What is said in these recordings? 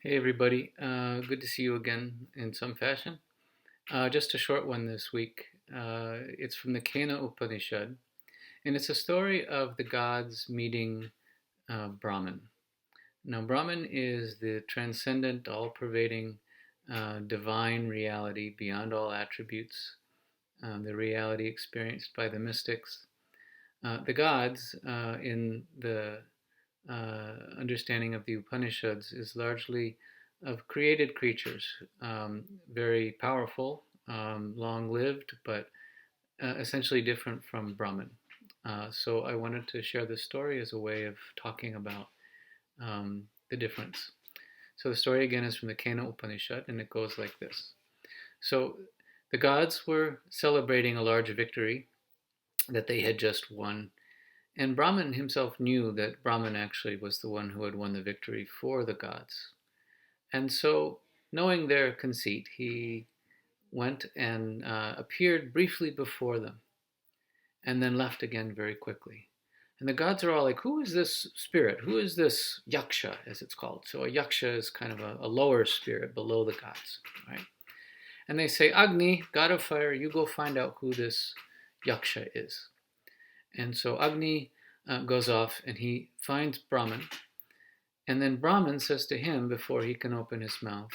Hey everybody, good to see you again in some fashion. Just a short one this week. It's from the Kena Upanishad, and it's a story of the gods meeting Brahman. Now, Brahman is the transcendent, all-pervading, divine reality beyond all attributes, the reality experienced by the mystics. The gods, in the understanding of the Upanishads, is largely of created creatures, very powerful, long-lived, but essentially different from Brahman. So I wanted to share this story as a way of talking about the difference. So the story again is from the Kena Upanishad, and it goes like this. So the gods were celebrating a large victory that they had just won, and Brahman himself knew that Brahman actually was the one who had won the victory for the gods. And so, knowing their conceit, he went and appeared briefly before them, and then left again very quickly. And the gods are all like, who is this spirit? Who is this yaksha, as it's called? So a yaksha is kind of a lower spirit below the gods, right? And they say, Agni, god of fire, you go find out who this yaksha is. And so Agni goes off and he finds Brahman. And then Brahman says to him, before he can open his mouth,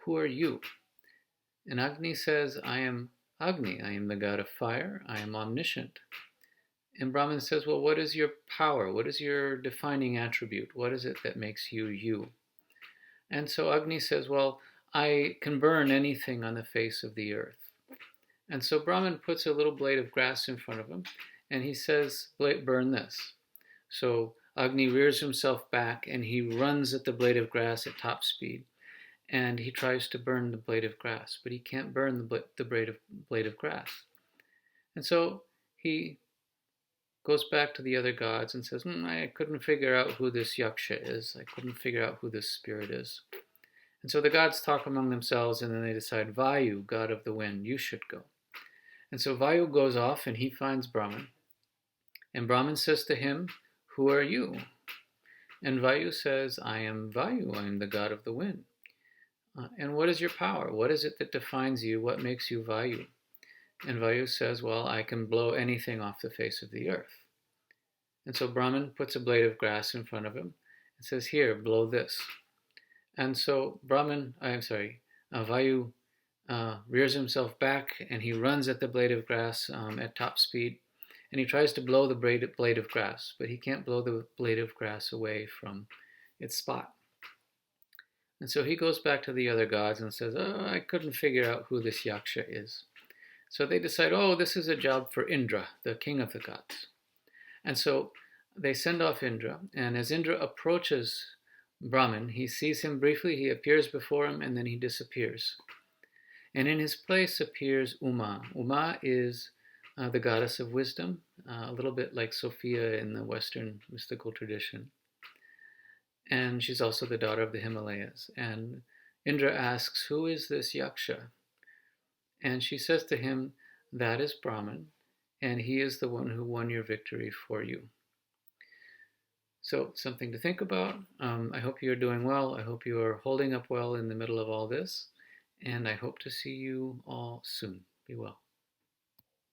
who are you? And Agni says, I am Agni. I am the god of fire. I am omniscient. And Brahman says, well, what is your power? What is your defining attribute? What is it that makes you you? And so Agni says, well, I can burn anything on the face of the earth. And so Brahman puts a little blade of grass in front of him, and he says, burn this. So Agni rears himself back, and he runs at the blade of grass at top speed. And he tries to burn the blade of grass, but he can't burn the blade of grass. And so he goes back to the other gods and says, I couldn't figure out who this yaksha is. I couldn't figure out who this spirit is. And so the gods talk among themselves, and then they decide, Vayu, god of the wind, you should go. And so Vayu goes off, and he finds Brahman. And Brahman says to him, who are you? And Vayu says, I am Vayu. I am the god of the wind. And what is your power? What is it that defines you? What makes you Vayu? And Vayu says, well, I can blow anything off the face of the earth. And so Brahman puts a blade of grass in front of him and says, here, blow this. And so Vayu rears himself back, and he runs at the blade of grass at top speed. And he tries to blow the blade of grass, but he can't blow the blade of grass away from its spot. And so he goes back to the other gods and says, I couldn't figure out who this yaksha is. So they decide, this is a job for Indra, the king of the gods. And so they send off Indra, and as Indra approaches Brahman, he sees him briefly, he appears before him, and then he disappears. And in his place appears Uma. Uma is the goddess of wisdom, a little bit like Sophia in the Western mystical tradition. And she's also the daughter of the Himalayas. And Indra asks, who is this yaksha? And she says to him, that is Brahman, and he is the one who won your victory for you. So something to think about. I hope you're doing well. I hope you are holding up well in the middle of all this. And I hope to see you all soon. Be well.